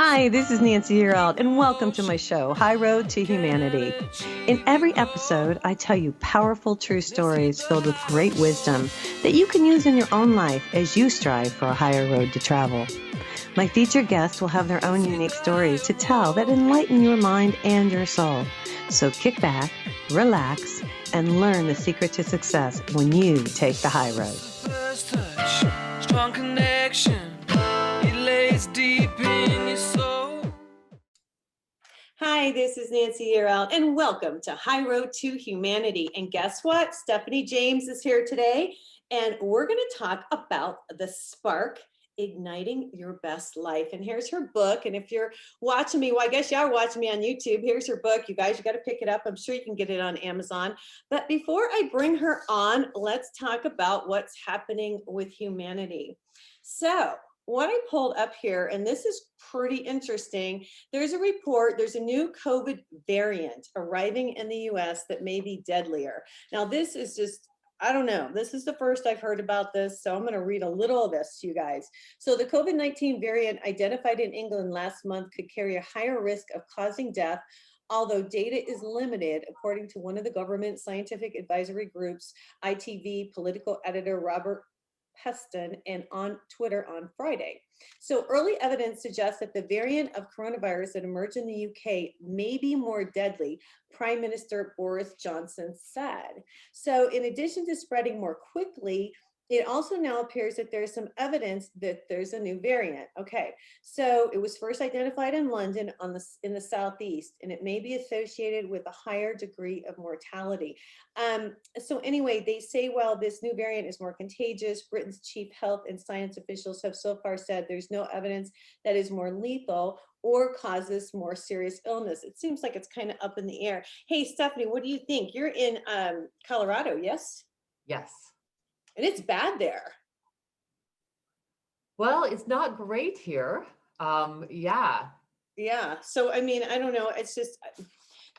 Hi, this is Nancy Yearout, and welcome to my show, High Road to Humanity. In every episode, I tell you powerful true stories filled with great wisdom that you can use in your own life as you strive for a higher road to travel. My featured guests will have their own unique stories to tell that enlighten your mind and your soul. So kick back, relax, and learn the secret to success when you take the high road. First touch, strong connection, it lays deep in your soul. Hi, this is Nancy Yearout, and welcome to High Road to Humanity. And guess what? Stephanie James is here today, and we're going to talk about the spark, igniting your best life. And here's her book. And if you're watching me, well, I guess you are watching me on YouTube. Here's her book. You guys, you got to pick it up. I'm sure you can get it on Amazon. But before I bring her on, let's talk about what's happening with humanity. So what I pulled up here, and this is pretty interesting. There's a report, there's a new COVID variant arriving in the US that may be deadlier. Now, this is just, I don't know. This is the first I've heard about this, so I'm going to read a little of this to you guys. So the COVID-19 variant identified in England last month could carry a higher risk of causing death, although data is limited, according to one of the government scientific advisory groups, ITV political editor Robert Peston, and on Twitter on Friday. So early evidence suggests that the variant of coronavirus that emerged in the UK may be more deadly, Prime Minister Boris Johnson said. So in addition to spreading more quickly, it also now appears that there's some evidence that there's a new variant. Okay, so it was first identified in London in the southeast, and it may be associated with a higher degree of mortality. So anyway, they say while this new variant is more contagious, Britain's chief health and science officials have so far said there's no evidence that is more lethal or causes more serious illness. It seems like it's kind of up in the air. Hey, Stephanie, what do you think? You're in Colorado, yes? Yes. And it's bad there. Well, it's not great here. Yeah. Yeah. So, I mean, I don't know. It's just,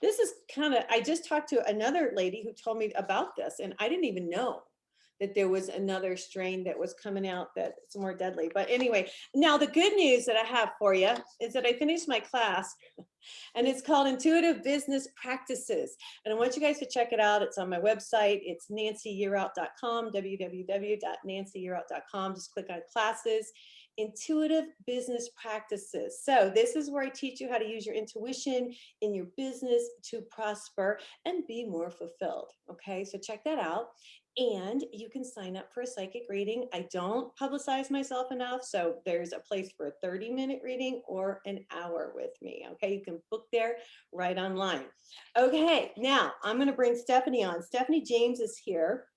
this is kind of, I just talked to another lady who told me about this, and I didn't even know that there was another strain that was coming out that's more deadly. But anyway, now the good news that I have for you is that I finished my class, and it's called Intuitive Business Practices. And I want you guys to check it out. It's on my website. It's nancyyearout.com, www.nancyyearout.com. Just click on classes, Intuitive Business Practices. So this is where I teach you how to use your intuition in your business to prosper and be more fulfilled. Okay, so check that out. And you can sign up for a psychic reading. I don't publicize myself enough, so there's a place for a 30-minute reading or an hour with me. Okay, you can book there right online. Okay, now I'm going to bring Stephanie on. Stephanie James is here,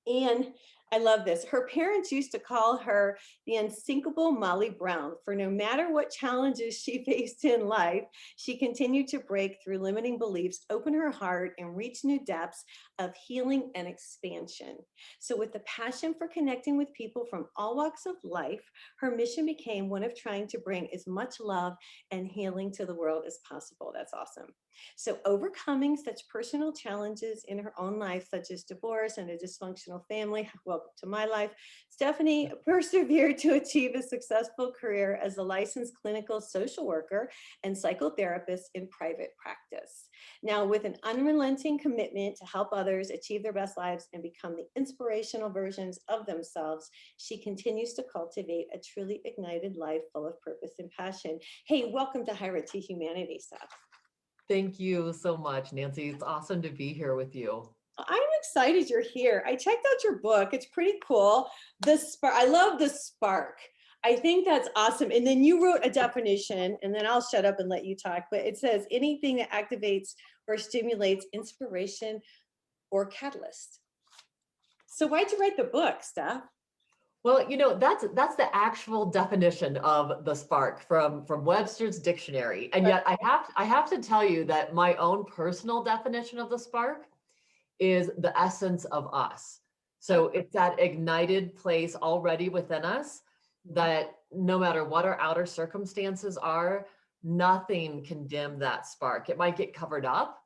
and I love this. Her parents used to call her the unsinkable Molly Brown, for no matter what challenges she faced in life, she continued to break through limiting beliefs, open her heart, and reach new depths of healing and expansion. So with the passion for connecting with people from all walks of life, her mission became one of trying to bring as much love and healing to the world as possible. That's awesome. So overcoming such personal challenges in her own life, such as divorce and a dysfunctional family, welcome to my life, Stephanie persevered to achieve a successful career as a licensed clinical social worker and psychotherapist in private practice. Now, with an unrelenting commitment to help others achieve their best lives and become the inspirational versions of themselves, she continues to cultivate a truly ignited life full of purpose and passion. Hey, welcome to High Road to Humanity, Steph. Thank you so much, Nancy. It's awesome to be here with you. I'm excited you're here. I checked out your book. It's pretty cool. The spark. I love the spark. I think that's awesome. And then you wrote a definition, and then I'll shut up and let you talk. But it says anything that activates or stimulates inspiration or catalyst. So why'd you write the book, Steph? Well, you know, that's the actual definition of the spark from Webster's dictionary. And yet I have to tell you that my own personal definition of the spark is the essence of us. So it's that ignited place already within us that no matter what our outer circumstances are, nothing can dim that spark. It might get covered up.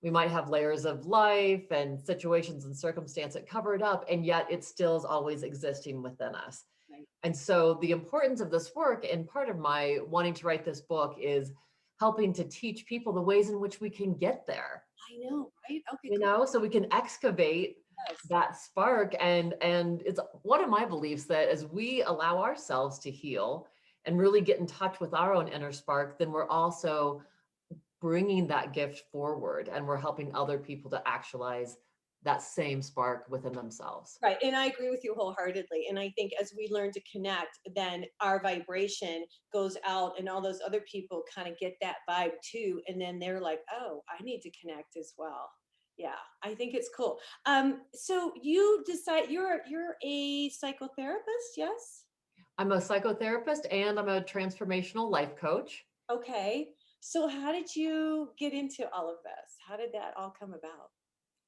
We might have layers of life and situations and circumstance that cover it up, and yet it still is always existing within us. Right. And so the importance of this work, and part of my wanting to write this book, is helping to teach people the ways in which we can get there, I know, right? Okay, you cool. know, so we can excavate Yes. that spark. And it's one of my beliefs that as we allow ourselves to heal and really get in touch with our own inner spark, then we're also bringing that gift forward, and we're helping other people to actualize that same spark within themselves. Right. And I agree with you wholeheartedly. And I think as we learn to connect, then our vibration goes out and all those other people kind of get that vibe too. And then they're like, oh, I need to connect as well. Yeah, I think it's cool. So you decide you're a psychotherapist, yes? I'm a psychotherapist and I'm a transformational life coach. Okay. So how did you get into all of this? How did that all come about?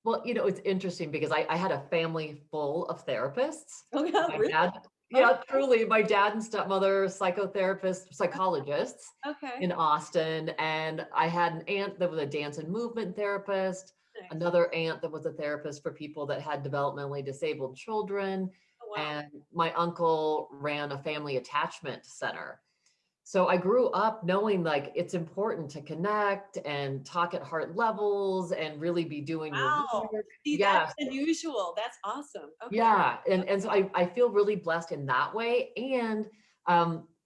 Well, you know, it's interesting because I had a family full of therapists. Oh, yeah, My really? dad, Okay. yeah, truly, my dad and stepmother, psychotherapists, psychologists Okay. in Austin. And I had an aunt that was a dance and movement therapist, Nice. another aunt that was a therapist for people that had developmentally disabled children. Oh, wow. And my uncle ran a family attachment center. So I grew up knowing like it's important to connect and talk at heart levels and really be doing your Wow. work. See, that's Yeah. unusual. That's awesome. Okay. Yeah. And so I feel really blessed in that way. And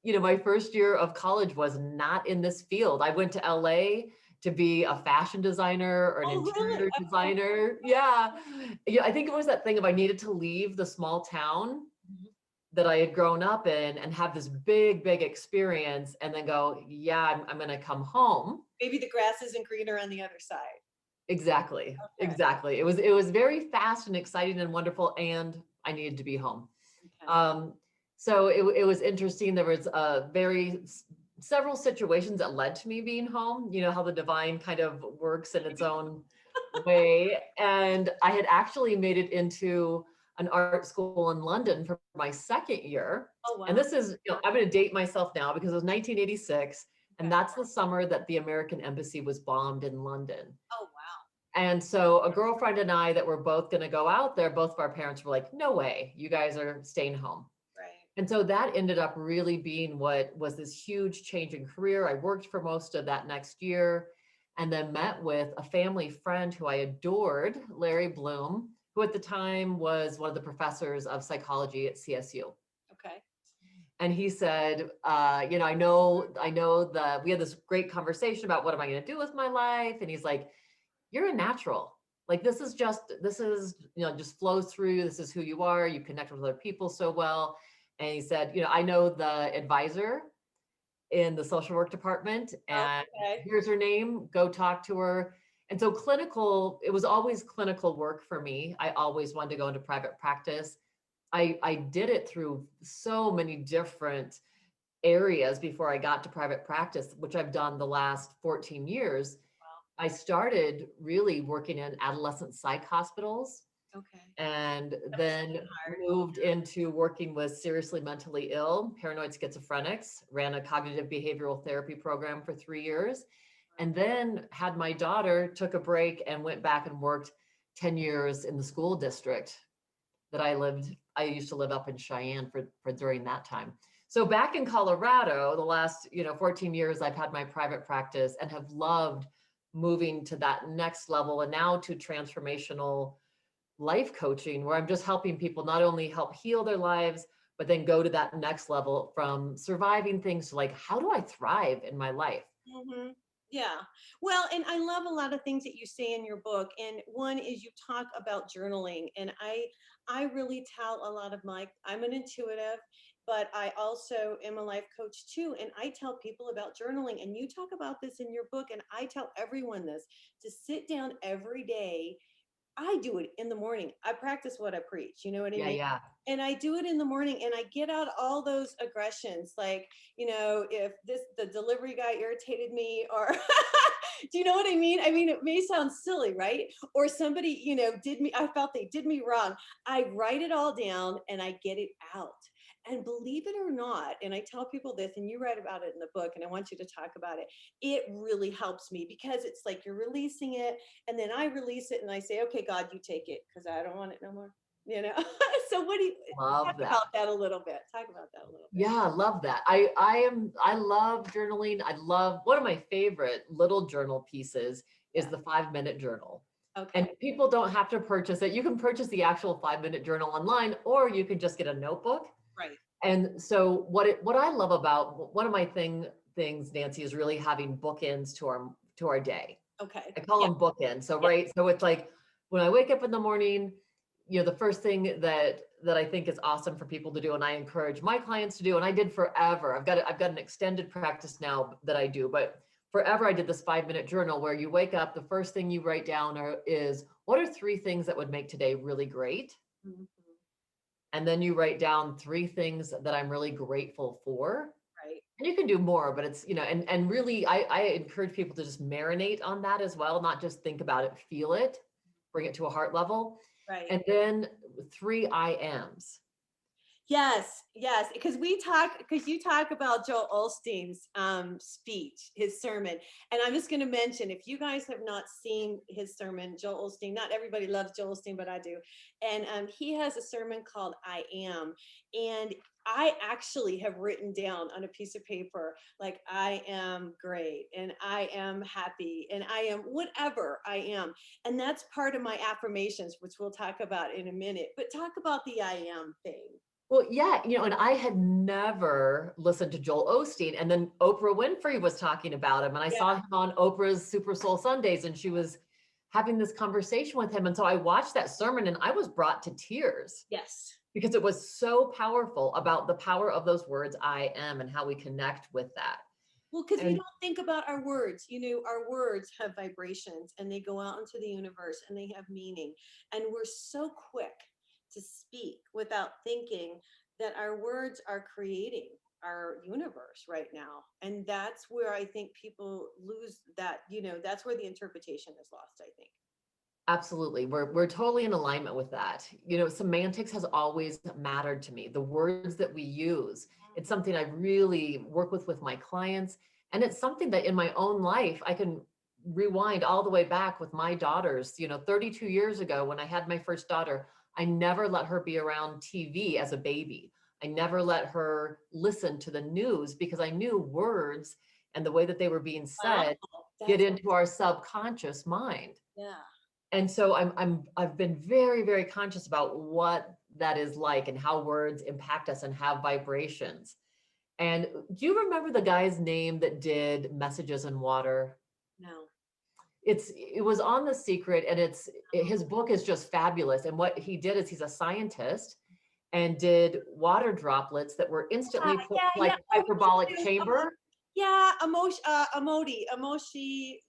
you know, my first year of college was not in this field. I went to LA to be a fashion designer or an Oh, really? interior designer. Yeah. Yeah. I think it was that thing of I needed to leave the small town Mhm. that I had grown up in and have this big experience and then go, yeah, I'm going to come home. Maybe the grass isn't greener on the other side. Exactly. Okay. Exactly. It was very fast and exciting and wonderful. And I needed to be home. Okay. Um, so it was interesting. There was several situations that led to me being home. You know how the divine kind of works in its own way. And I had actually made it into an art school in London for my second year. Oh, And wow. this is, you know, I'm going to date myself now because it was 1986. And Okay. that's the summer that the American embassy was bombed in London. Oh, wow. And so a girlfriend and I that were both going to go out there, both of our parents were like, no way, you guys are staying home. Right. And so that ended up really being what was this huge change in career. I worked for most of that next year and then met with a family friend who I adored, Larry Bloom, who at the time was one of the professors of psychology at CSU. Okay. And he said, you know, I know that we had this great conversation about what am I going to do with my life? And he's like, you're a natural. Like this is, you know, just flows through. This is who you are. You connect with other people so well. And he said, you know, I know the advisor in the social work department and Okay. here's her name. Go talk to her. And so it was always clinical work for me. I always wanted to go into private practice. I did it through so many different areas before I got to private practice, which I've done the last 14 years. Wow. I started really working in adolescent psych hospitals Okay. and That must have then been hard. moved into working with seriously mentally ill, paranoid schizophrenics, ran a cognitive behavioral therapy program for 3 years, and then had my daughter, took a break and went back and worked 10 years in the school district that I used to live up in Cheyenne for during that time. So back in Colorado, the last, you know, 14 years, I've had my private practice and have loved moving to that next level and now to transformational life coaching, where I'm just helping people not only help heal their lives, but then go to that next level from surviving things to like, how do I thrive in my life? Hmm. Yeah. Well, and I love a lot of things that you say in your book. And one is you talk about journaling. And I really tell a lot of I'm an intuitive, but I also am a life coach too. And I tell people about journaling. And you talk about this in your book. And I tell everyone this to sit down every day. I do it in the morning. I practice what I preach. You know what I Yeah, mean? yeah. And I do it in the morning and I get out all those aggressions. Like, if the delivery guy irritated me or do you know what I mean? I mean, it may sound silly, right? Or somebody, I felt they did me wrong. I write it all down and I get it out. And believe it or not, and I tell people this, and you write about it in the book, and I want you to talk about it. It really helps me because it's like you're releasing it, and then I release it and I say, okay, God, you take it because I don't want it no more. you know? So what do you Love talk that. about that a little bit? Talk about that a little bit. Yeah, I love that. I love journaling. I love one of my favorite little journal pieces is Yeah. the 5-minute journal. And Okay. people don't have to purchase it. You can purchase the actual 5-minute journal online, or you can just get a notebook. Right. And so what I love about one of my things, Nancy, is really having bookends to our day. Okay. I call Yeah. them bookends. So Yeah. right, so it's like when I wake up in the morning, the first thing that I think is awesome for people to do, and I encourage my clients to do, and I did forever. I've got an extended practice now that I do, but forever I did this 5-minute journal where you wake up, the first thing you write down is what are 3 things that would make today really great? Mhm. And then you write down 3 things that I'm really grateful for. Right. And you can do more, but it's, and really I encourage people to just marinate on that as well, not just think about it, feel it, bring it to a heart level. Right. And then 3 I ams. Yes, yes, because you talk about Joel Osteen's speech, his sermon. And I'm just going to mention, if you guys have not seen his sermon, Joel Osteen, not everybody loves Joel Osteen, but I do. And he has a sermon called I Am. And I actually have written down on a piece of paper, like, I am great and I am happy and I am whatever I am. And that's part of my affirmations, which we'll talk about in a minute. But talk about the I am thing. Well, yeah, and I had never listened to Joel Osteen, and then Oprah Winfrey was talking about him, and I Yeah. saw him on Oprah's Super Soul Sundays, and she was having this conversation with him. And so I watched that sermon and I was brought to tears Yes. because it was so powerful about the power of those words, I am, and how we connect with that. Well, because we And don't think about our words. Our words have vibrations and they go out into the universe and they have meaning. And we're so quick to speak without thinking that our words are creating our universe right now. And that's where I think people lose that, that's where the interpretation is lost, I think. absolutely, we're totally in alignment with that. Semantics has always mattered to me. The words that we use, it's something I really work with my clients, and it's something that in my own life I can rewind all the way back with my daughters. 32 years ago when I had my first daughter, I never let her be around TV as a baby. I never let her listen to the news because I knew words and the way that they were being Wow. said get into our subconscious mind. Yeah. And so I've been very, very conscious about what that is like and how words impact us and have vibrations. And do you remember the guy's name that did Messages in Water? No. It was on The Secret, and his book is just fabulous. And what he did is he's a scientist and did water droplets that were instantly put Yeah, like yeah. hyperbolic chamber. Yeah, emoji.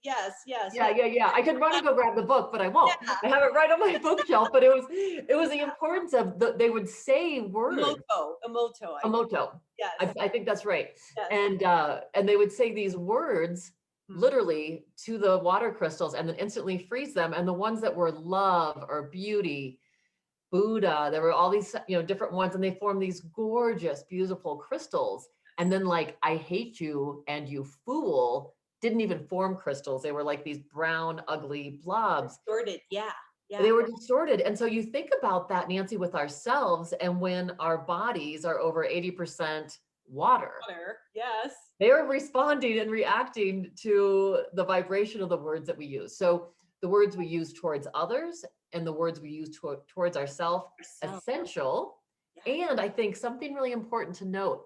Yes, yes. Yeah. I could run and go grab the book, but I won't. Yeah. I have it right on my bookshelf. But it was the importance of they would say words. Emoto. Emoto. Yes, I think that's right. yes. And they would say these words Mhm. literally to the water crystals and then instantly freeze them. And the ones that were love or beauty, Buddha, there were all these different ones, and they formed these gorgeous, beautiful crystals. And then like I hate you and you fool didn't even form crystals. They were like these brown, ugly blobs. Distorted. Yeah. Yeah. They were distorted. And so you think about that, Nancy, with ourselves, and when our bodies are over 80% water, Yes. they are responding and reacting to the vibration of the words that we use. So the words we use towards others and the words we use towards ourselves, essential. Yeah. And I think something really important to note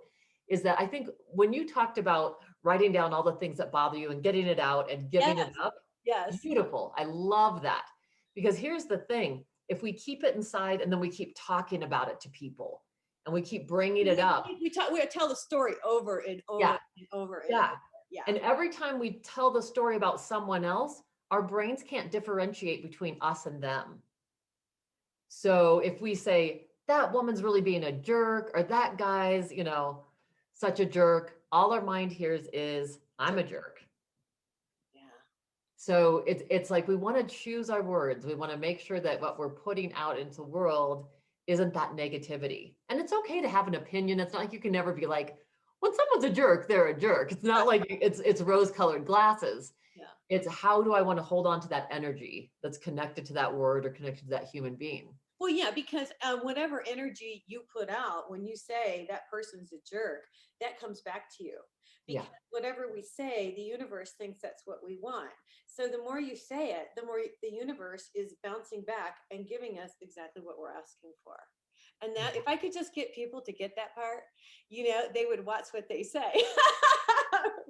is that I think when you talked about writing down all the things that bother you and getting it out and giving it up, Yes. beautiful. I love that. Because here's the thing, if we keep it inside and then we keep talking about it to people and we keep bringing it up. We tell the story over and over Yeah. and over and Yeah. over. Yeah. And every time we tell the story about someone else, our brains can't differentiate between us and them. So if we say, that woman's really being a jerk, or that guy's, such a jerk, all our mind hears is, I'm a jerk. Yeah. So it's like we want to choose our words. We want to make sure that what we're putting out into the world isn't that negativity. And it's okay to have an opinion. It's not like you can never be like, when someone's a jerk, they're a jerk. It's not like it's rose-colored glasses. Yeah. It's how do I want to hold on to that energy that's connected to that word or connected to that human being? Well, yeah, because whatever energy you put out when you say that person's a jerk, that comes back to you. Yeah. Because whatever we say, the universe thinks that's what we want. So the more you say it, the more the universe is bouncing back and giving us exactly what we're asking for. And that, if I could just get people to get that part, they would watch what they say.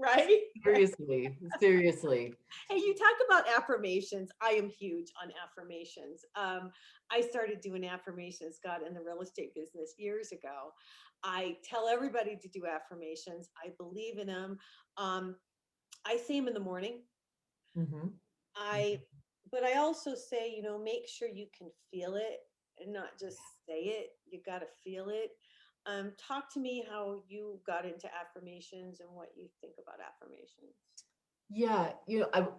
Right? Seriously, seriously. Hey, you talk about affirmations. I am huge on affirmations. I started doing affirmations, God, in the real estate business years ago. I tell everybody to do affirmations. I believe in them. Um, I say them in the morning. Mhm. I, but I also say, make sure you can feel it and not just say it. You got to feel it. Talk to me how you got into affirmations and what you think about affirmations. Yeah,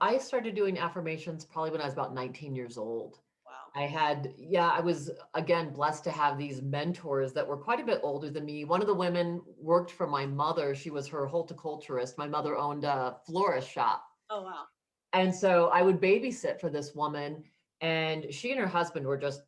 I started doing affirmations probably when I was about 19 years old. Wow. I was again blessed to have these mentors that were quite a bit older than me. One of the women worked for my mother. She was her horticulturist. My mother owned a florist shop. Oh, wow. And so I would babysit for this woman, and she and her husband were just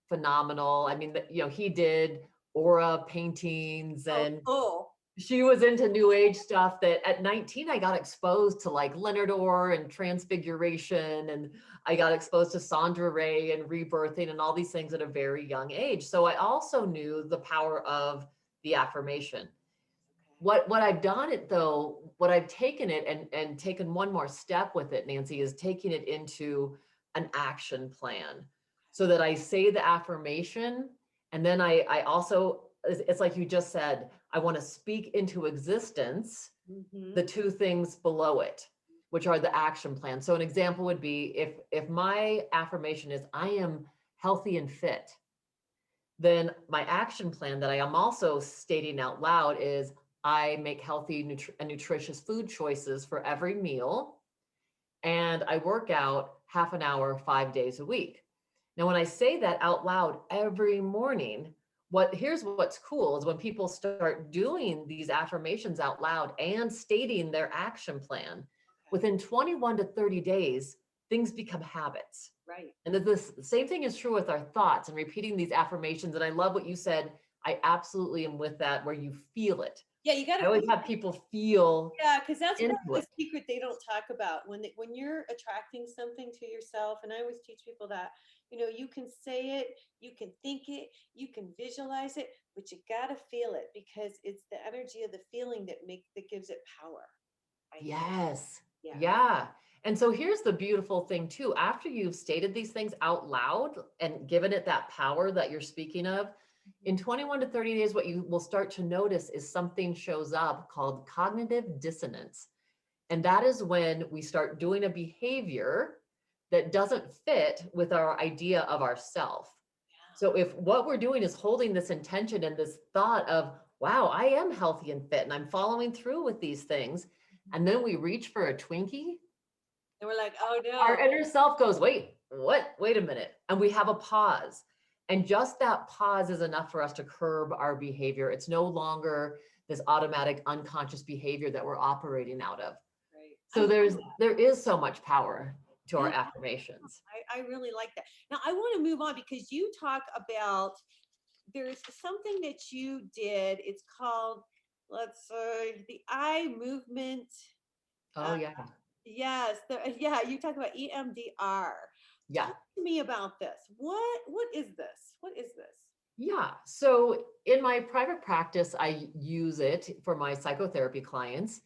phenomenal. I mean, he did aura paintings, Oh, and cool. she was into new age stuff. That at 19 I got exposed to like Leonard Orr and transfiguration, and I got exposed to Sandra Ray and rebirthing and all these things at a very young age. So I also knew the power of the affirmation. What I've done it though, what I've taken it and taken one more step with it, Nancy, is taking it into an action plan, so that I say the affirmation, and then I also, it's like you just said, I want to speak into existence Mm-hmm. the two things below it, which are the action plan. So an example would be, if my affirmation is I am healthy and fit, then my action plan that I am also stating out loud is I make healthy and nutritious food choices for every meal, and I work out half an hour, 5 days a week. Now, when I say that out loud every morning, here's what's cool is when people start doing these affirmations out loud and stating their action plan, within 21 to 30 days, things become habits. Right. And the same thing is true with our thoughts and repeating these affirmations. And I love what you said. I absolutely am with that, where you feel it. Yeah, you got I to. always have people feel Yeah, because that's part into of it. the secret they don't talk about when you're attracting something to yourself. And I always teach people that you can say it, you can think it, you can visualize it, but you got to feel it because it's the energy of the feeling that gives it power. I think. Yes. Yeah. Yeah. And so here's the beautiful thing too. After you've stated these things out loud and given it that power that you're speaking of, in 21 to 30 days, what you will start to notice is something shows up called cognitive dissonance. And that is when we start doing a behavior that doesn't fit with our idea of ourself. So if what we're doing is holding this intention and this thought of, wow, I am healthy and fit and I'm following through with these things, and then we reach for a Twinkie, And we're like, oh our no. inner self goes, wait, what? Wait a minute. And we have a pause. And just that pause is enough for us to curb our behavior. It's no longer this automatic unconscious behavior that we're operating out of. Right. So there is so much power to our affirmations. I really like that. Now I want to move on because you talk about there's something that you did. It's called, let's say, the eye movement. Oh yeah. Yes, yeah, you talk about EMDR. Yeah. Talk to me about this. What is this? What is this? Yeah. So in my private practice, I use it for my psychotherapy clients.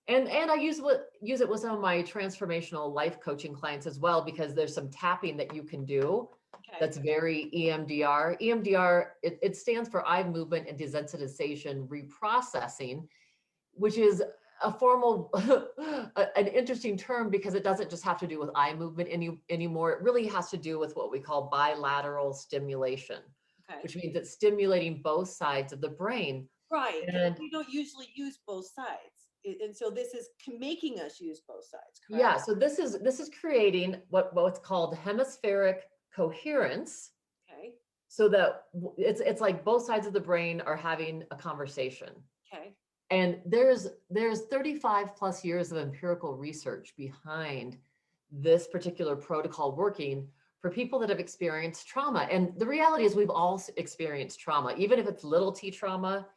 And I use it with some of my transformational life coaching clients as well, because there's some tapping that you can do Okay. that's very EMDR. EMDR, it stands for eye movement and desensitization reprocessing, which is a formal, an interesting term because it doesn't just have to do with eye movement anymore. It really has to do with what we call bilateral stimulation, Okay. which means it's stimulating both sides of the brain. Right. And We don't usually use both sides. And so this is making us use both sides, correct? yeah, so this is creating what's called hemispheric coherence, Okay. so that it's like both sides of the brain are having a conversation. Okay. And there's 35 plus years of empirical research behind this particular protocol working for people that have experienced trauma. And the reality is we've all experienced trauma, even if it's little t trauma.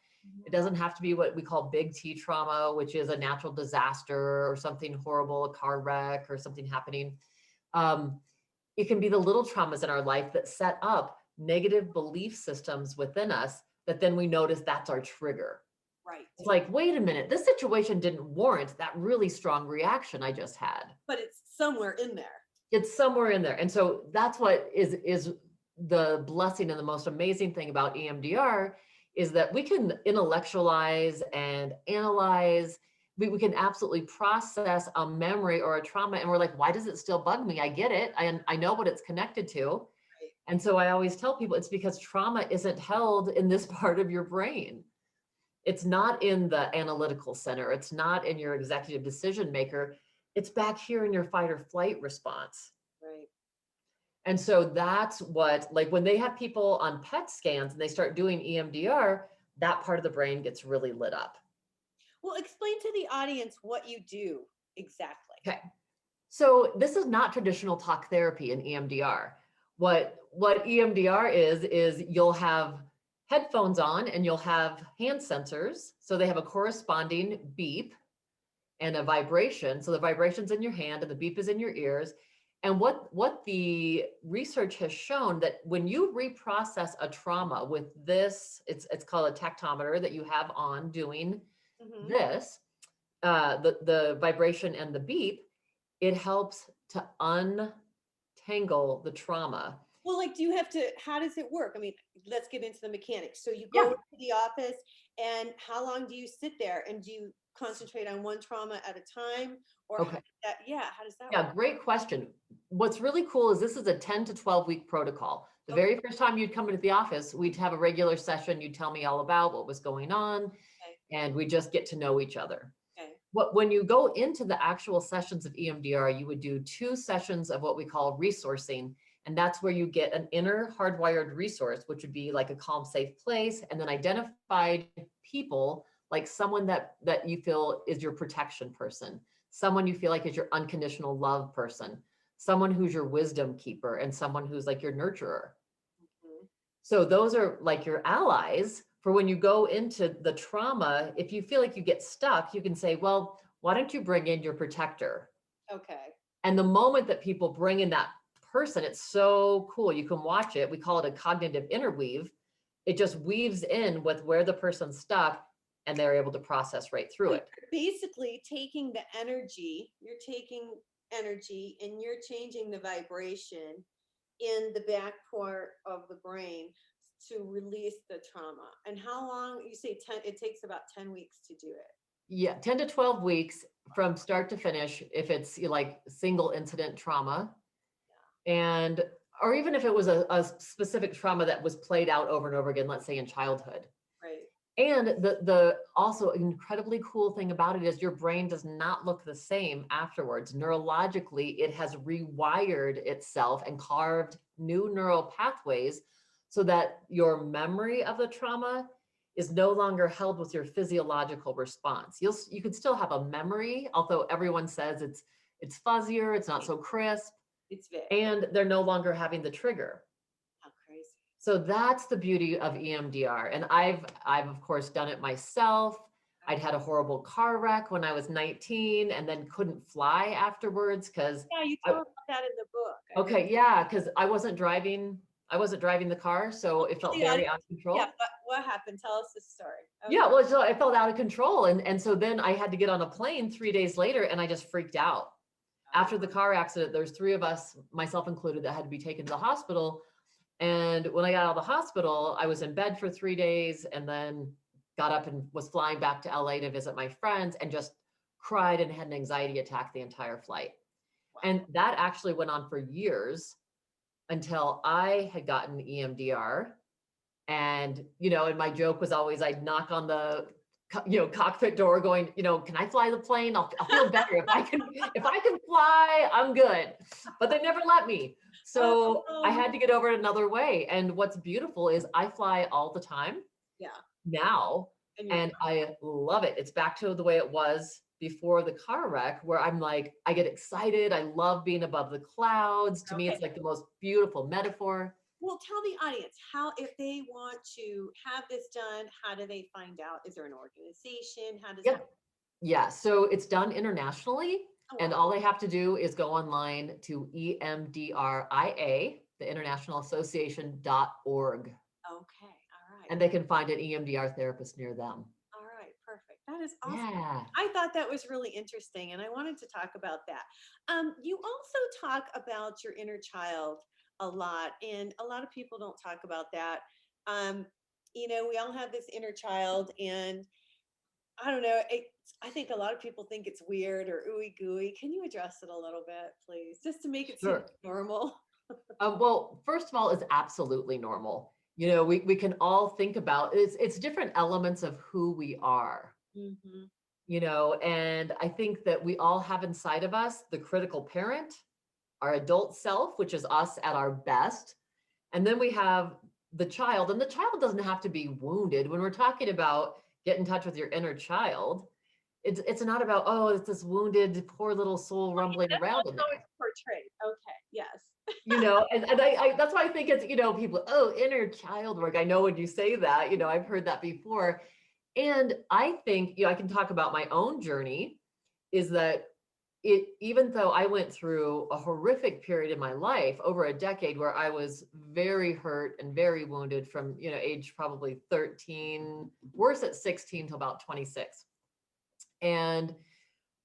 It doesn't have to be what we call big T trauma, which is a natural disaster or something horrible, a car wreck or something happening. It can be the little traumas in our life that set up negative belief systems within us that then we notice that's our trigger. Right. It's like, wait a minute, this situation didn't warrant that really strong reaction I just had. But it's somewhere in there. It's somewhere in there. And so that's what is the blessing and the most amazing thing about EMDR is that we can intellectualize and analyze. We can absolutely process a memory or a trauma. And we're like, why does it still bug me? I get it. I know what it's connected to. Right. And so I always tell people it's because trauma isn't held in this part of your brain. It's not in the analytical center. It's not in your executive decision maker. It's back here in your fight or flight response. Right. And so that's what, like when they have people on PET scans and they start doing EMDR, that part of the brain gets really lit up. Well, explain to the audience what you do exactly. Okay. So this is not traditional talk therapy in EMDR. What EMDR is you'll have headphones on and you'll have hand sensors. So they have a corresponding beep and a vibration. So the vibration's in your hand and the beep is in your ears. And what the research has shown that when you reprocess a trauma with this, it's called a tactometer that you have on doing this, the vibration and the beep, it helps to untangle the trauma. Well, like, do you have to, how does it work? I mean, let's get into the mechanics. So you go to the office and how long do you sit there and do you concentrate on one trauma at a time or Okay. how does that Yeah, work? great question. What's really cool is this is a 10 to 12 week protocol. The very first time you'd come into the office, we'd have a regular session. You'd tell me all about what was going on and we just get to know each other. Okay. When you go into the actual sessions of EMDR, you would do 2 sessions of what we call resourcing. And that's where you get an inner hardwired resource, which would be like a calm, safe place, and then identified people, like someone that you feel is your protection person, someone you feel like is your unconditional love person, someone who's your wisdom keeper, and someone who's like your nurturer. So those are like your allies for when you go into the trauma. If you feel like you get stuck, you can say, well, why don't you bring in your protector? Okay. And the moment that people bring in that person, it's so cool. You can watch it. We call it a cognitive interweave. It just weaves in with where the person's stuck and they're able to process right through it. Basically taking the energy, you're taking energy and you're changing the vibration in the back part of the brain to release the trauma. And how long, you say 10, it takes about 10 weeks to do it. Yeah, 10 to 12 weeks from start to finish, if it's like single incident trauma. And, or even if it was a specific trauma that was played out over and over again, let's say in childhood. Right. And the also incredibly cool thing about it is your brain does not look the same afterwards. Neurologically, it has rewired itself and carved new neural pathways so that your memory of the trauma is no longer held with your physiological response. You could still have a memory, although everyone says it's fuzzier, it's not so crisp, It's vague. and they're no longer having the trigger. How crazy. So that's the beauty of EMDR. And I've of course done it myself. I'd had a horrible car wreck when I was 19 and then couldn't fly afterwards because Yeah, you told about that in the book. okay, yeah, because I wasn't driving the car, so it felt very out of control. Yeah, but what happened? Tell us the story. Okay. Yeah, well, so I felt out of control. And so then I had to get on a plane 3 days later and I just freaked out. After the car accident, there's 3 of us, myself included, that had to be taken to the hospital. And when I got out of the hospital, I was in bed for 3 days and then got up and was flying back to LA to visit my friends and just cried and had an anxiety attack the entire flight. Wow. And that actually went on for years until I had gotten EMDR. And, and my joke was always I'd knock on the cockpit door going, can I fly the plane? I'll feel better. If I can fly, I'm good. But they never let me. So I had to get over it another way. And what's beautiful is I fly all the time. Yeah. Now, and I love it. It's back to the way it was before the car wreck where I'm like, I get excited. I love being above the clouds. To me, Okay. it's like the most beautiful metaphor. Well, tell the audience how, if they want to have this done, how do they find out? Is there an organization? How does that? Yep. Yeah. So it's done internationally. Oh, And wow. all they have to do is go online to EMDRIA, the International Association.org, Okay. All right. and they can find an EMDR therapist near them. All right. Perfect. That is awesome. Yeah. I thought that was really interesting, and I wanted to talk about that. You also talk about your inner child a lot, and a lot of people don't talk about that. Um, we all have this inner child, and I don't know. I think a lot of people think it's weird or ooey gooey. Can you address it a little bit, please, just to make it seem Sure. normal? Well, first of all, it's absolutely normal. We can all think about it's different elements of who we are, Hmm. and I think that we all have inside of us the critical parent, our adult self, which is us at our best. And then we have the child, and the child doesn't have to be wounded. When we're talking about get in touch with your inner child, it's not about, oh, it's this wounded, poor little soul rumbling That's around in also there. it's portrayed. Okay. Yes. And I that's why I think it's, people, oh, inner child work. I know when you say that, I've heard that before. And I think, I can talk about my own journey is that even though I went through a horrific period in my life over a decade where I was very hurt and very wounded from, age probably 13, worse at 16 till about 26. And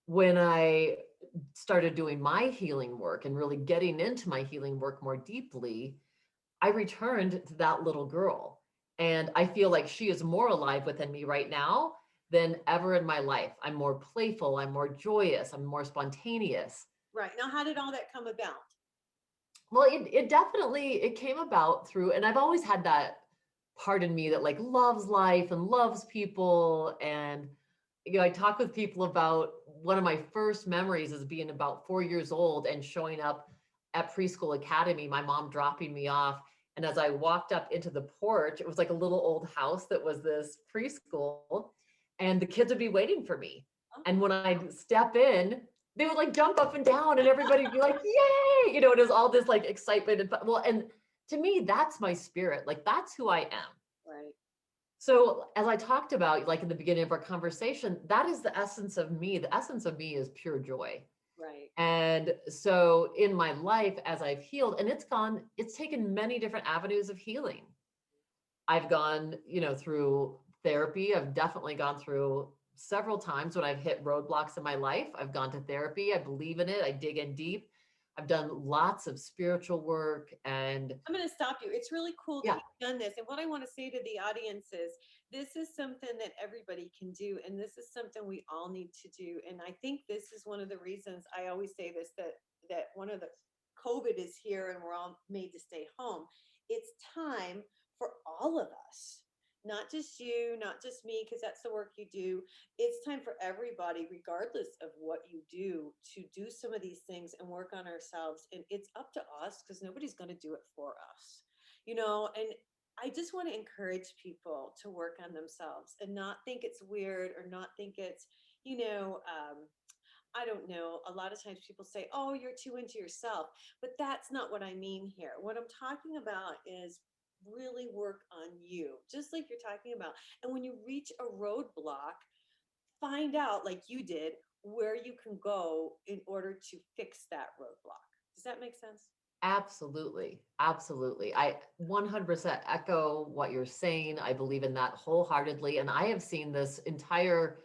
when I started doing my healing work and really getting into my healing work more deeply, I returned to that little girl. And I feel like she is more alive within me right now than ever in my life. I'm more playful, I'm more joyous, I'm more spontaneous. Right. Now, how did all that come about? Well, it definitely it came about through, and I've always had that part in me that like loves life and loves people. And I talk with people about one of my first memories is being about 4 years old and showing up at preschool academy, my mom dropping me off. And as I walked up into the porch, it was like a little old house that was this preschool, and the kids would be waiting for me. Oh, And when I'd step in, they would like jump up and down, and everybody would be like, yay! It was all this like excitement and well, and to me, that's my spirit. Like that's who I am. right. So as I talked about, like in the beginning of our conversation, that is the essence of me. The essence of me is pure joy. Right. And so in my life, as I've healed, and it's taken many different avenues of healing. I've gone, through therapy. I've definitely gone through several times when I've hit roadblocks in my life. I've gone to therapy. I believe in it. I dig in deep. I've done lots of spiritual work and I'm going to stop you. It's really cool that yeah, you've done this. And what I want to say to the audience is this is something that everybody can do. And this is something we all need to do. And I think this is one of the reasons I always say this, that one of the COVID is here and we're all made to stay home. It's time for all of us, not just you, not just me, because that's the work you do. It's time for everybody, regardless of what you do, to do some of these things and work on ourselves. And it's up to us because nobody's going to do it for us. And I just want to encourage people to work on themselves and not think it's weird or not think it's, you know, um, I don't know. A lot of times people say, oh, you're too into yourself. But that's not what I mean here. What I'm talking about is really work on you, just like you're talking about. And when you reach a roadblock, find out, like you did, where you can go in order to fix that roadblock. Does that make sense? absolutely. Absolutely. I 100% echo what you're saying. I believe in that wholeheartedly. And I have seen this entire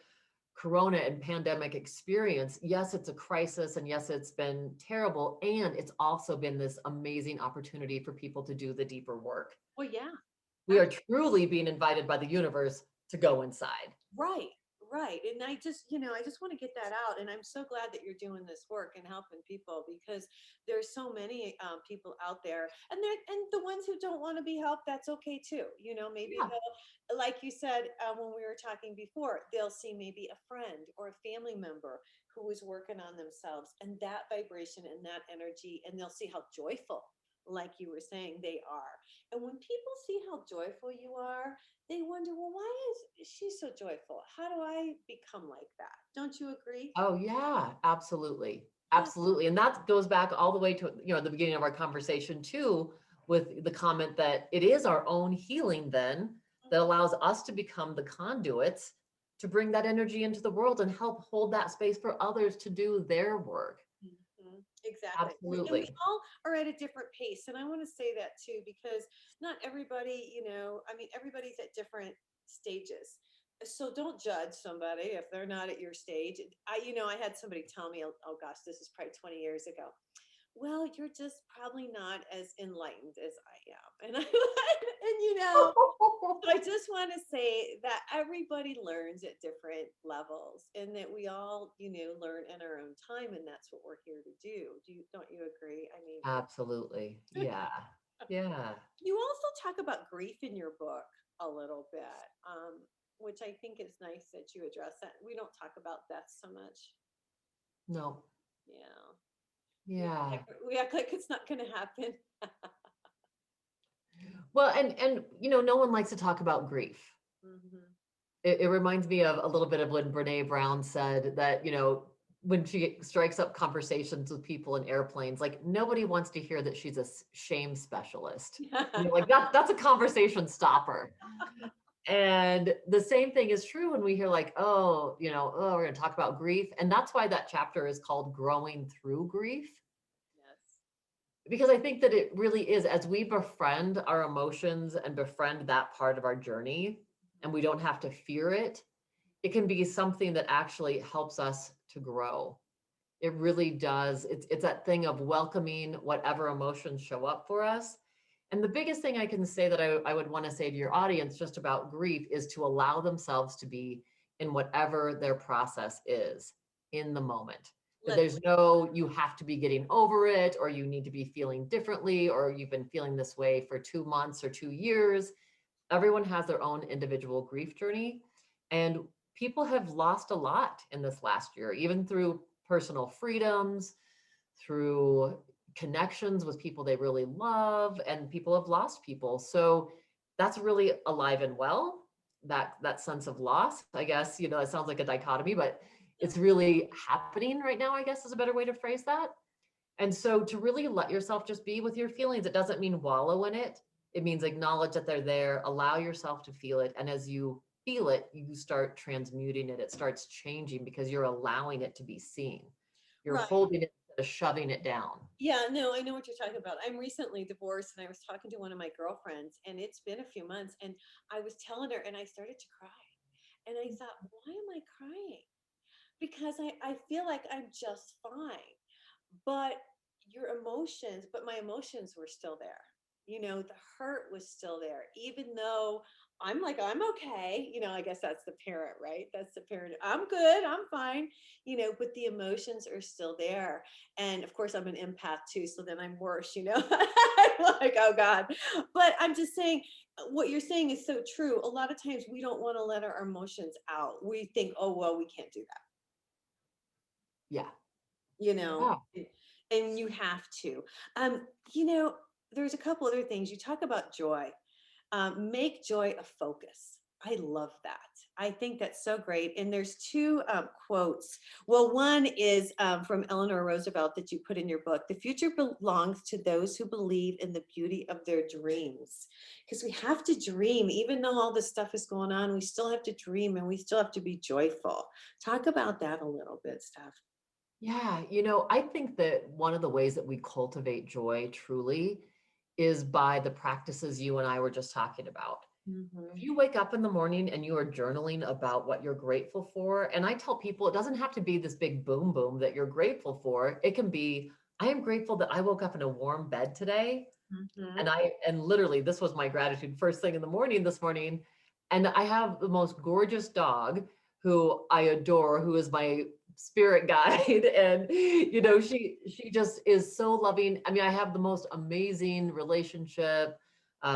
corona and pandemic experience. Yes, it's a crisis, and yes, it's been terrible, and it's also been this amazing opportunity for people to do the deeper work. Well, yeah. We are truly being invited by the universe to go inside. Right, right. And I just want to get that out. And I'm so glad that you're doing this work and helping people because there's so many people out there, and the ones who don't want to be helped, that's okay too. Maybe Yeah. they'll, like you said when we were talking before, they'll see maybe a friend or a family member who is working on themselves and that vibration and that energy, and they'll see how joyful like you were saying, they are. And when people see how joyful you are, they wonder, well, why is she so joyful? How do I become like that? Don't you agree? Oh yeah, absolutely. Yeah. Absolutely. And that goes back all the way to, the beginning of our conversation too, with the comment that it is our own healing then that allows us to become the conduits to bring that energy into the world and help hold that space for others to do their work. Exactly. And we Absolutely. all are at a different pace. And I want to say that too, because not everybody, I mean, everybody's at different stages. So don't judge somebody if they're not at your stage. I had somebody tell me, oh gosh, this is probably 20 years ago. Well, you're just probably not as enlightened as I am. And I just want to say that everybody learns at different levels and that we all, learn in our own time. And that's what we're here to do. Don't you agree? I mean, Absolutely. Yeah. Yeah. you also talk about grief in your book a little bit, which I think is nice that you address that. We don't talk about death so much. No. Yeah. Yeah. We act like it's not going to happen. Well, and no one likes to talk about grief. Hmm. It reminds me of a little bit of when Brene Brown said that, when she strikes up conversations with people in airplanes, like nobody wants to hear that she's a shame specialist. Like that's a conversation stopper. And the same thing is true when we hear like, oh, we're going to talk about grief. And that's why that chapter is called Growing Through Grief. Yes. Because I think that it really is, as we befriend our emotions and befriend that part of our journey, and we don't have to fear it, it can be something that actually helps us to grow. It really does. It's that thing of welcoming whatever emotions show up for us. And the biggest thing I can say that I would want to say to your audience just about grief is to allow themselves to be in whatever their process is in the moment. That Let there's no, you have to be getting over it, or you need to be feeling differently, or you've been feeling this way for 2 months or 2 years. Everyone has their own individual grief journey. And people have lost a lot in this last year, even through personal freedoms, through connections with people they really love, and people have lost people. So that's really alive and well. That sense of loss, I guess, it sounds like a dichotomy, but it's really happening right now, I guess is a better way to phrase that. And so to really let yourself just be with your feelings, it doesn't mean wallow in it. It means acknowledge that they're there, allow yourself to feel it. And as you feel it, you start transmuting it. It starts changing because you're allowing it to be seen. You're Right. holding it instead of shoving it down. Yeah, no, I know what you're talking about. I'm recently divorced and I was talking to one of my girlfriends and it's been a few months and I was telling her and I started to cry. And I thought, why am I crying? Because I feel like I'm just fine. But but my emotions were still there. The hurt was still there, even though I'm like, I'm okay. I guess that's the parent, right? That's the parent. I'm good. I'm fine. But the emotions are still there. And of course, I'm an empath too. So then I'm worse. I'm like, oh God. But I'm just saying, what you're saying is so true. A lot of times we don't want to let our emotions out. We think, oh, well, we can't do that Yeah. you know Yeah. and and you have to um you know there's a couple other things you talk about joy. Make joy a focus. I love that. I think that's so great. And there's two quotes. Well, one is from Eleanor Roosevelt that you put in your book. The future belongs to those who believe in the beauty of their dreams. Because we have to dream, even though all this stuff is going on, we still have to dream and we still have to be joyful. Talk about that a little bit, Steph. Yeah. I think that one of the ways that we cultivate joy truly is by the practices you and I were just talking about. If Mhm. you wake up in the morning and you are journaling about what you're grateful for, and I tell people it doesn't have to be this big boom boom that you're grateful for. It can be, I am grateful that I woke up in a warm bed today. Mhm. And literally this was my gratitude first thing in the morning this morning. And I have the most gorgeous dog who I adore, who is my spirit guide. And she just is so loving. I mean, I have the most amazing relationship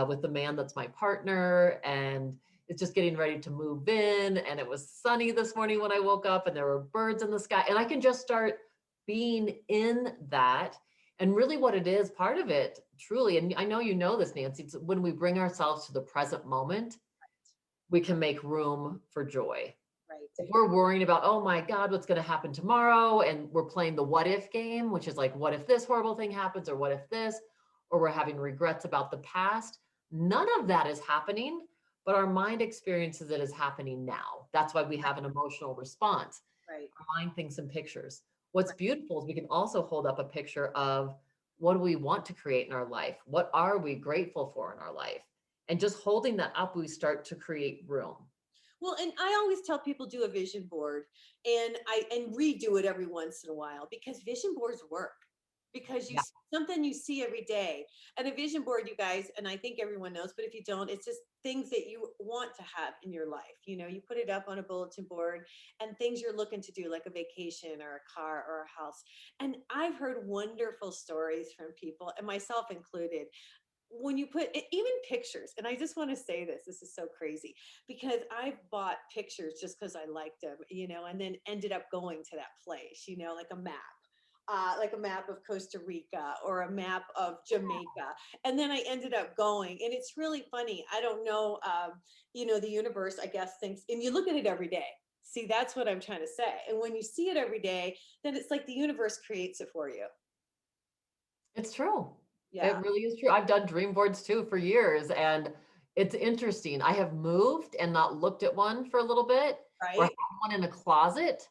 with the man that's my partner, and it's just getting ready to move in. And it was sunny this morning when I woke up, and there were birds in the sky, and I can just start being in that. And really what it is, part of it truly, and I know you know this, Nancy, it's when we bring ourselves to the present moment, we can make room for joy. Right. If we're worrying about, oh my God, what's going to happen tomorrow? And we're playing the what if game, which is like, what if this horrible thing happens? Or what if this? Or we're having regrets about the past. None of that is happening, but our mind experiences it as happening now. That's why we have an emotional response. Right. Our mind thinks in pictures. What's beautiful is we can also hold up a picture of what do we want to create in our life? What are we grateful for in our life? And just holding that up, we start to create room. Well, and I always tell people do a vision board and redo it every once in a while because vision boards work because Yeah. something you see every day. And a vision board, you guys, and I think everyone knows, but if you don't, it's just things that you want to have in your life. You know, you put it up on a bulletin board and things you're looking to do, like a vacation or a car or a house. And I've heard wonderful stories from people, and myself included, when you put even pictures, and I just want to say this is so crazy because I've bought pictures just because I liked them, you know, and then ended up going to that place, you know, like a map of Costa Rica or a map of Jamaica. And then I ended up going, and it's really funny. I don't know, you know, the universe, I guess, thinks, and you look at it every day. See, that's what I'm trying to say. And when you see it every day, then it's like the universe creates it for you. It's true. It Yeah. really is true. I've done dream boards too for years, and it's interesting. I have moved and not looked at one for a little bit, or had Right. one in a closet,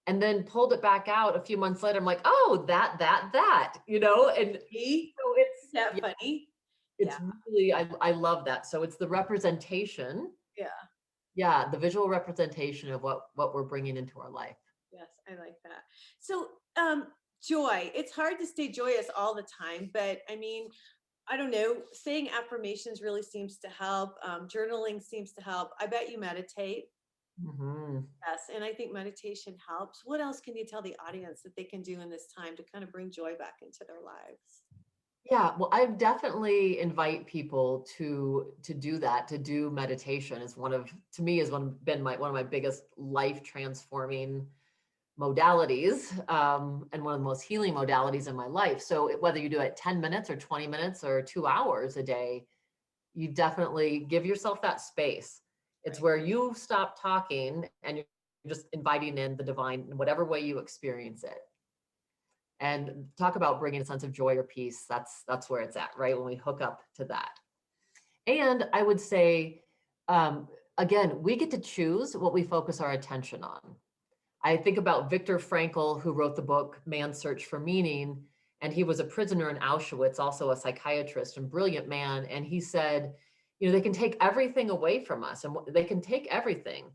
and then pulled it back out a few months later. I'm like, oh, that, you know, and See? so Isn't that yeah, funny? Yeah. it's really, I love that. So it's the representation, Yeah. yeah, the visual representation of what we're bringing into our life. Yes, I like that. So, joy. It's hard to stay joyous all the time, but I mean, I don't know. Saying affirmations really seems to help. Journaling seems to help. I bet you meditate. Mhm. Yes, and I think meditation helps. What else can you tell the audience that they can do in this time to kind of bring joy back into their lives? Yeah, well, I definitely invite people to do that, to do meditation is one of, to me, is one of my biggest life transforming modalities, and one of the most healing modalities in my life. So whether you do it 10 minutes or 20 minutes or 2 hours a day, you definitely give yourself that space. It's Right. where you stop talking and you're just inviting in the divine in whatever way you experience it. And talk about bringing a sense of joy or peace. That's where it's at, right? When we hook up to that. And I would say, again, we get to choose what we focus our attention on. I think about Viktor Frankl, who wrote the book Man's Search for Meaning, and he was a prisoner in Auschwitz, also a psychiatrist and brilliant man. And he said, you know, they can take everything away from us, and they can take everything,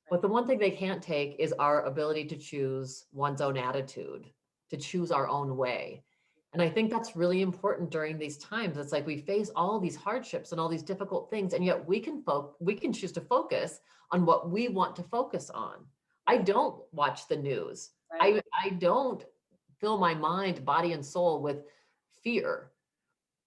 but the one thing they can't take is our ability to choose one's own attitude, to choose our own way. And I think that's really important during these times. It's like we face all these hardships and all these difficult things, and yet we can choose to focus on what we want to focus on. I Right. don't watch the news. Right. I don't fill my mind, body, and soul with fear.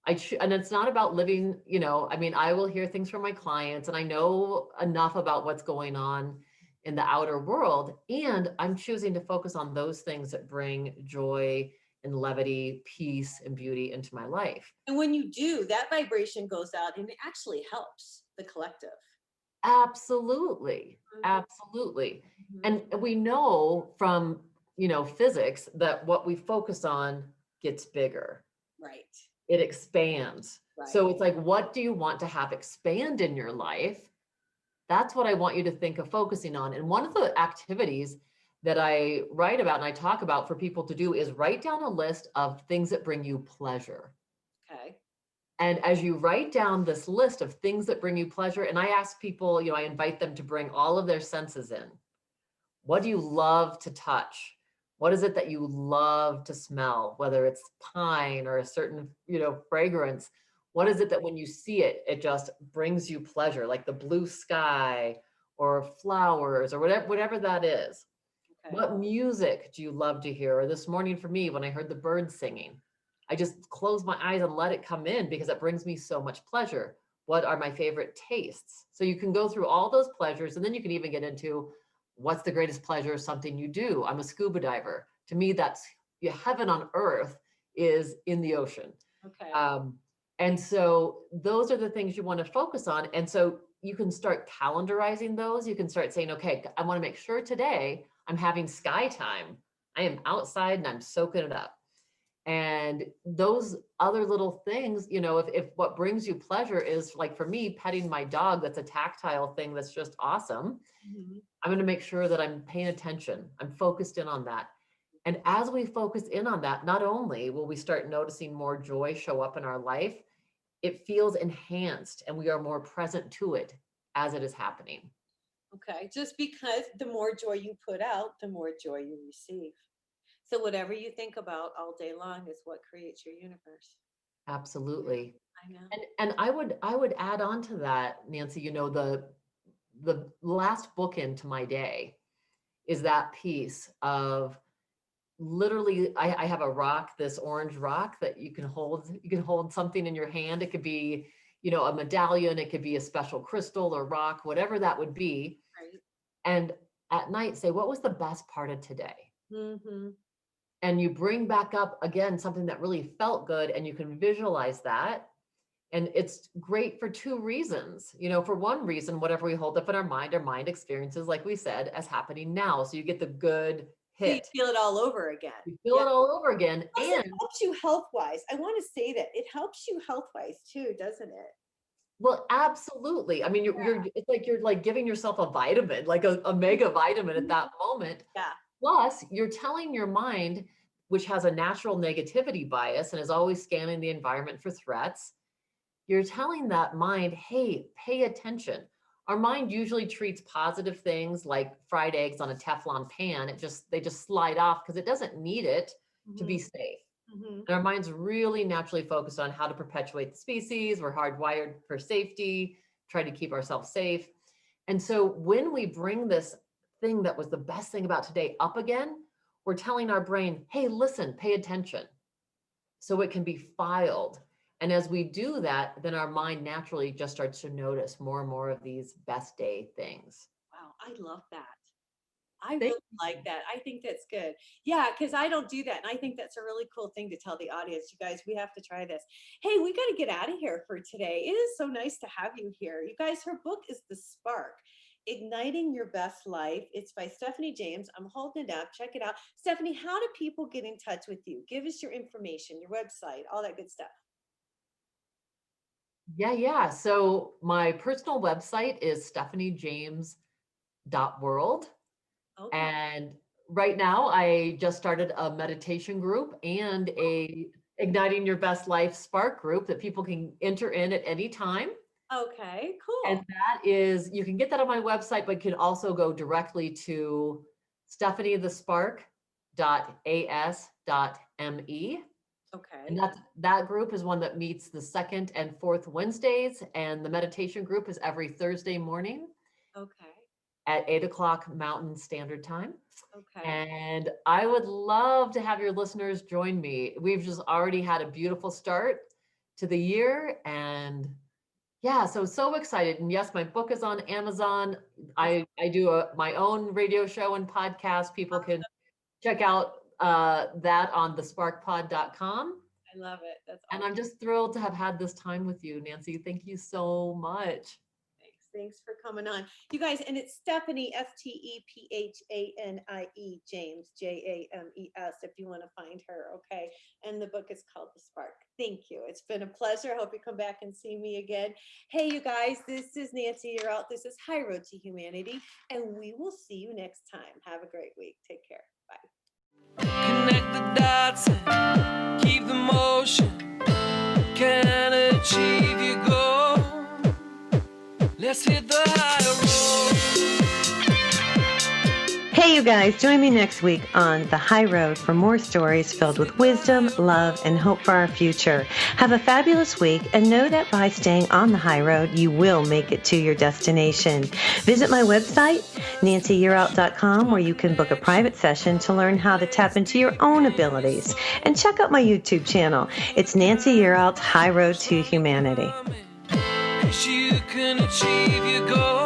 And it's not about living, you know, I mean, I will hear things from my clients and I know enough about what's going on in the outer world. And I'm choosing to focus on those things that bring joy and levity, peace, and beauty into my life. And when you do, that vibration goes out and it actually helps the collective. Absolutely. Mhm, Absolutely. mhm. And we know from, you know, physics that what we focus on gets bigger. Right. It expands. Right. So it's like, what do you want to have expand in your life? That's what I want you to think of focusing on. And one of the activities that I write about and I talk about for people to do is write down a list of things that bring you pleasure. Okay. And as you write down this list of things that bring you pleasure, and I ask people, you know, I invite them to bring all of their senses in. What do you love to touch? What is it that you love to smell, whether it's pine or a certain, you know, fragrance? What is it that when you see it, it just brings you pleasure, like the blue sky or flowers or whatever that is? Okay. What music do you love to hear? Or this morning for me, when I heard the birds singing, I just close my eyes and let it come in because it brings me so much pleasure. What are my favorite tastes? So you can go through all those pleasures, and then you can even get into what's the greatest pleasure of something you do. I'm a scuba diver. To me, that's heaven on earth is in the ocean. Okay. And so those are the things you want to focus on. And so you can start calendarizing those. You can start saying, okay, I want to make sure today I'm having sky time. I am outside and I'm soaking it up. And those other little things, if what brings you pleasure is, like for me, petting my dog, that's a tactile thing that's just awesome. Mhm. I'm going to make sure that I'm paying attention. I'm focused in on that. And as we focus in on that, not only will we start noticing more joy show up in our life, it feels enhanced and we are more present to it as it is happening. Okay. Just because the more joy you put out, the more joy you receive. So whatever you think about all day long is what creates your universe. Absolutely. I know. And I would add on to that, Nancy, the last bookend to my day is that piece of literally I have a rock, this orange rock that you can hold something in your hand. It could be, a medallion, it could be a special crystal or rock, whatever that would be. Right. And at night say, what was the best part of today? Mm-hmm. And you bring back up again something that really felt good, and you can visualize that. And it's great for two reasons. For one reason, whatever we hold up in our mind experiences, like we said, as happening now. So you get the good So you hit. feel it all over again. You feel it all over again. Plus, And it helps you health-wise. I want to say that it helps you health-wise too, doesn't it? well, absolutely. I mean, it's like you're like giving yourself a vitamin, like a mega vitamin at that moment. Yeah. Plus, you're telling your mind, which has a natural negativity bias and is always scanning the environment for threats, you're telling that mind, hey, pay attention. Our mind usually treats positive things like fried eggs on a Teflon pan. They just slide off because it doesn't need it to be safe. Mm-hmm. And our mind's really naturally focused on how to perpetuate the species. We're hardwired for safety, try to keep ourselves safe. And so when we bring this thing that was the best thing about today up again, we're telling our brain, hey, listen, pay attention. So it can be filed. And as we do that, then our mind naturally just starts to notice more and more of these best day things. Wow, I love that. I Thank really like that. I think that's good. Yeah, because I don't do that. And I think that's a really cool thing to tell the audience. You guys, we have to try this. Hey, we got to get out of here for today. It is so nice to have you here. You guys, her book is The Spark, Igniting Your Best Life. It's by Stephanie James. I'm holding it up. Check it out. Stephanie, how do people get in touch with you? Give us your information, your website, all that good stuff. Yeah. So my personal website is stephaniejames.world. Okay. And right now I just started a meditation group and a Igniting Your Best Life Spark group that people can enter in at any time. Okay, cool. And that is, you can get that on my website, but can also go directly to stephaniethespark.as.me. Okay. And that group is one that meets the second and fourth Wednesdays. And the meditation group is every Thursday morning. Okay. At 8:00 Mountain Standard Time. Okay. And I would love to have your listeners join me. We've just already had a beautiful start to the year. And yeah, so excited. And yes, my book is on Amazon. I do my own radio show and podcast. People can check out that on thesparkpod.com. I love it. That's And awesome. I'm just thrilled to have had this time with you, Nancy. Thank you so much. Thanks for coming on. You guys, and it's Stephanie, Stephanie, James, James, if you want to find her, okay? And the book is called The Spark. Thank you. It's been a pleasure. I hope you come back and see me again. Hey, you guys, this is Nancy. You're out. This is High Road to Humanity, and we will see you next time. Have a great week. Take care. Bye. Connect the dots and keep the motion. Can achieve your goal. Let's hit the high road. Hey, you guys, join me next week on The High Road for more stories filled with wisdom, love, and hope for our future. Have a fabulous week, and know that by staying on the high road, you will make it to your destination. Visit my website, nancyyearout.com, where you can book a private session to learn how to tap into your own abilities. And check out my YouTube channel. It's Nancy Yearout's High Road to Humanity. You can achieve your goal.